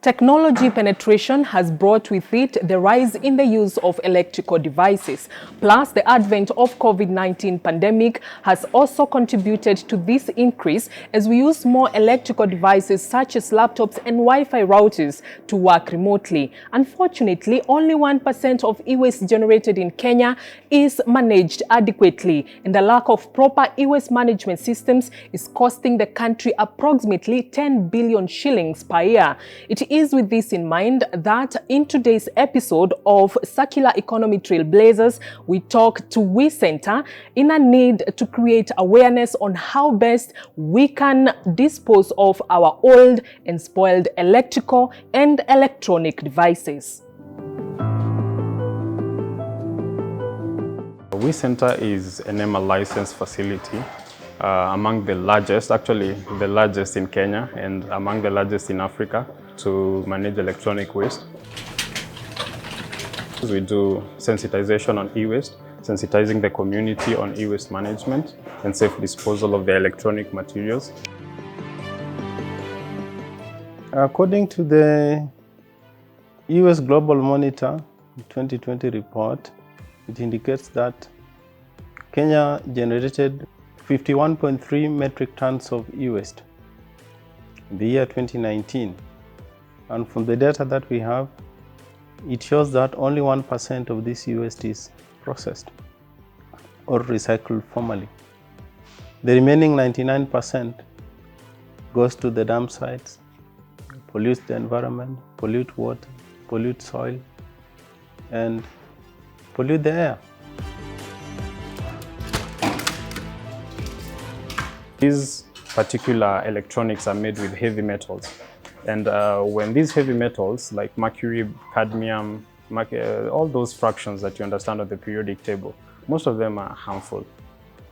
Technology penetration has brought with it the rise in the use of electrical devices. Plus, the advent of COVID-19 pandemic has also contributed to this increase as we use more electrical devices such as laptops and Wi-Fi routers to work remotely. Unfortunately, only 1% of e-waste generated in Kenya is managed adequately, and the lack of proper e-waste management systems is costing the country approximately 10 billion shillings per year. It is with this in mind that in today's episode of Circular Economy Trailblazers, we talk to We Center in a need to create awareness on how best we can dispose of our old and spoiled electrical and electronic devices. We Center is an NEMA licensed facility among the largest, actually the largest in Kenya and among the largest in Africa to manage electronic waste. We do sensitization on e-waste, sensitizing the community on e-waste management and safe disposal of the electronic materials. According to the US Global Monitor 2020 report, it indicates that Kenya generated 51.3 metric tons of e-waste in the year 2019. And from the data that we have, it shows that only 1% of this e-waste is processed or recycled formally. The remaining 99% goes to the dump sites, pollutes the environment, pollute water, pollute soil, and pollute the air. These particular electronics are made with heavy metals. And when these heavy metals like mercury, cadmium, all those fractions that you understand on the periodic table, most of them are harmful.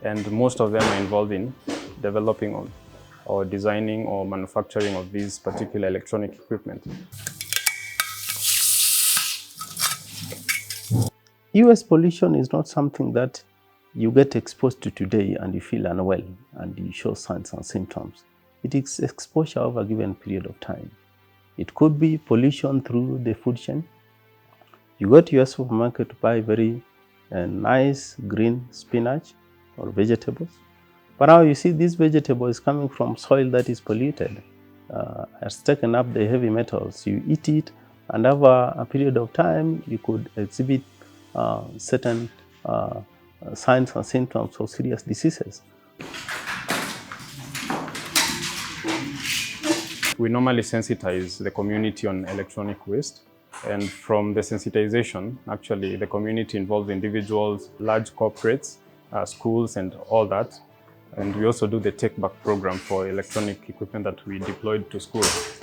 And most of them are involved in developing or designing or manufacturing of these particular electronic equipment. US pollution is not something that you get exposed to today and you feel unwell and you show signs and symptoms. It is exposure over a given period of time. It could be pollution through the food chain. You go to your supermarket to buy very nice green spinach or vegetables. But now you see this vegetable is coming from soil that is polluted, has taken up the heavy metals. You eat it, and over a period of time, you could exhibit certain signs and symptoms of serious diseases. We normally sensitize the community on electronic waste. And from the sensitization, actually, the community involves individuals, large corporates, schools, and all that. And we also do the take back program for electronic equipment that we deployed to schools.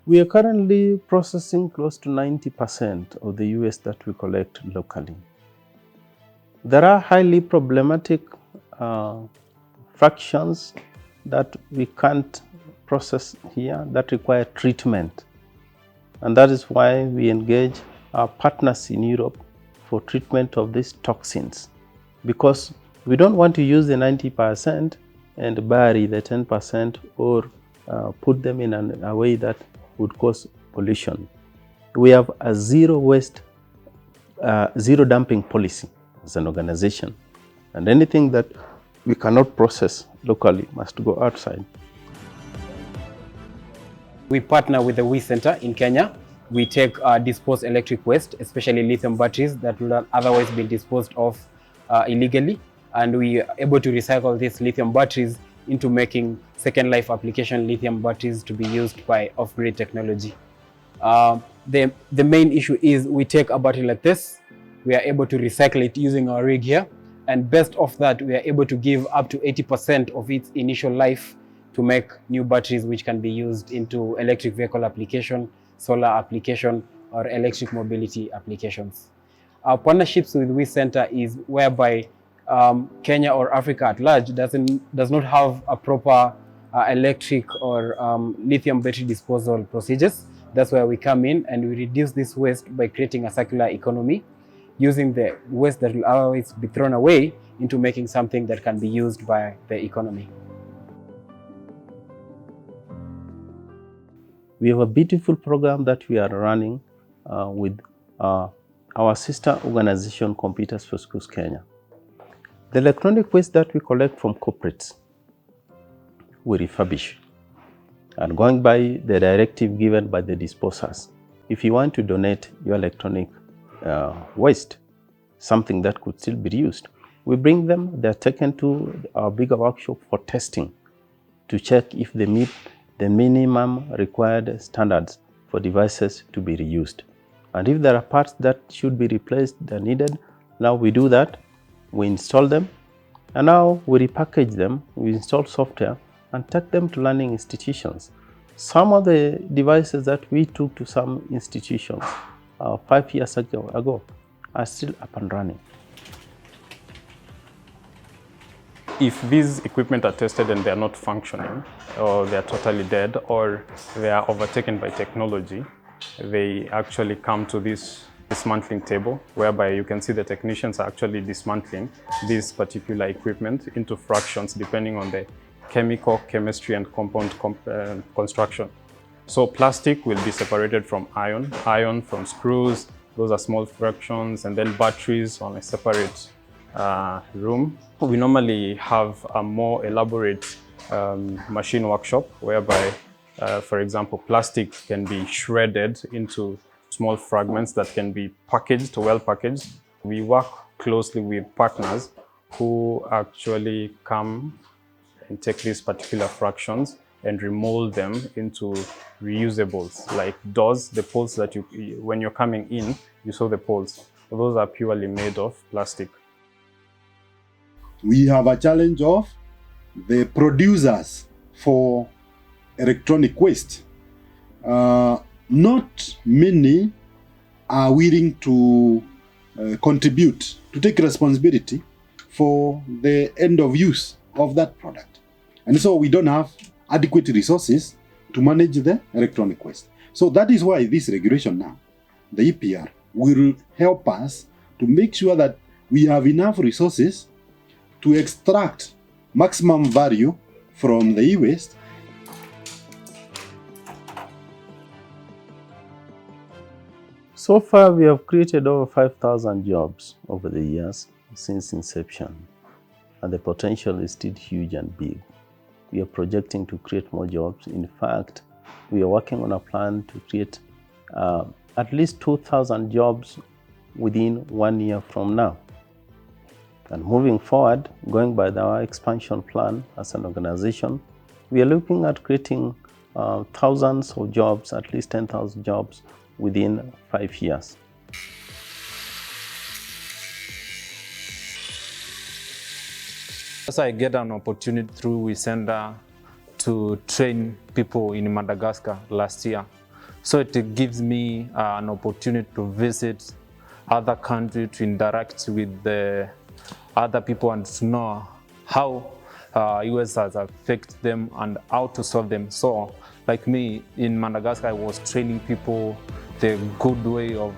We are currently processing close to 90% of the e-waste that we collect locally. There are highly problematic fractions that we can't process here that require treatment. And that is why we engage our partners in Europe for treatment of these toxins. Because we don't want to use the 90% and bury the 10% or put them in a way that would cause pollution. We have a zero waste, zero dumping policy as an organization. And anything that we cannot process locally must go outside. We partner with the We Center in Kenya. We take disposed electric waste, especially lithium batteries that would have otherwise been disposed of illegally. And we are able to recycle these lithium batteries into making second life application lithium batteries to be used by off-grid technology. The main issue is we take a battery like this, we are able to recycle it using our rig here, and based off that, we are able to give up to 80% of its initial life to make new batteries which can be used into electric vehicle application, solar application, or electric mobility applications. Our partnerships with We Center is whereby Kenya or Africa at large does not have a proper electric or lithium battery disposal procedures. That's where we come in and we reduce this waste by creating a circular economy, using the waste that will otherwise be thrown away into making something that can be used by the economy. We have a beautiful program that we are running with our sister organization, Computers for Schools Kenya. The electronic waste that we collect from corporates, we refurbish. And going by the directive given by the disposers, if you want to donate your electronic waste, something that could still be reused, we bring them, they're taken to our bigger workshop for testing to check if they meet the minimum required standards for devices to be reused. And if there are parts that should be replaced, that are needed, now we do that, we install them, and now we repackage them, we install software, and take them to learning institutions. Some of the devices that we took to some institutions 5 years ago are still up and running. If these equipment are tested and they are not functioning, or they are totally dead, or they are overtaken by technology, they actually come to this dismantling table, whereby you can see the technicians are actually dismantling this particular equipment into fractions depending on the chemical, chemistry, and compound construction. So plastic will be separated from iron, iron from screws, those are small fractions, and then batteries on a separate room. We normally have a more elaborate machine workshop whereby, for example, plastic can be shredded into small fragments that can be packaged, well packaged. We work closely with partners who actually come and take these particular fractions and remold them into reusables, like doors, the poles that when you're coming in, you saw the poles. Those are purely made of plastic. We have a challenge of the producers for electronic waste. Not many are willing to contribute, to take responsibility for the end of use of that product. And so we don't have adequate resources to manage the electronic waste. So that is why this regulation now, the EPR, will help us to make sure that we have enough resources to extract maximum value from the e-waste. So far, we have created over 5,000 jobs over the years since inception, and the potential is still huge and big. We are projecting to create more jobs. In fact, we are working on a plan to create at least 2,000 jobs within 1 year from now. And moving forward, going by our expansion plan as an organization, we are looking at creating thousands of jobs, at least 10,000 jobs within 5 years. So I get an opportunity through WeCenter to train people in Madagascar last year. So it gives me an opportunity to visit other countries, to interact with the other people and to know how US has affected them and how to solve them. So like me in Madagascar, I was training people the good way of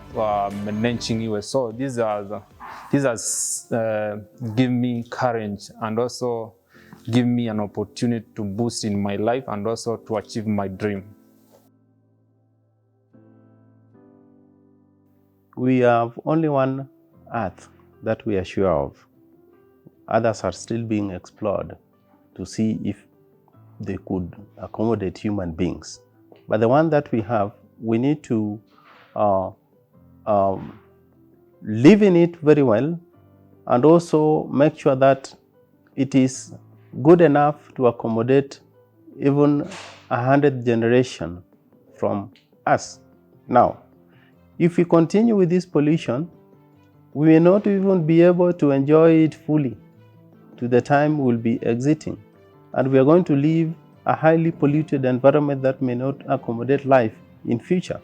managing US. So this has given me courage and also give me an opportunity to boost in my life and also to achieve my dream. We have only one Earth that we are sure of. Others are still being explored to see if they could accommodate human beings. But the one that we have, we need to live in it very well and also make sure that it is good enough to accommodate even 100th generation from us. Now, if we continue with this pollution, we may not even be able to enjoy it fully to the time we'll be exiting. And we are going to live a highly polluted environment that may not accommodate life in future.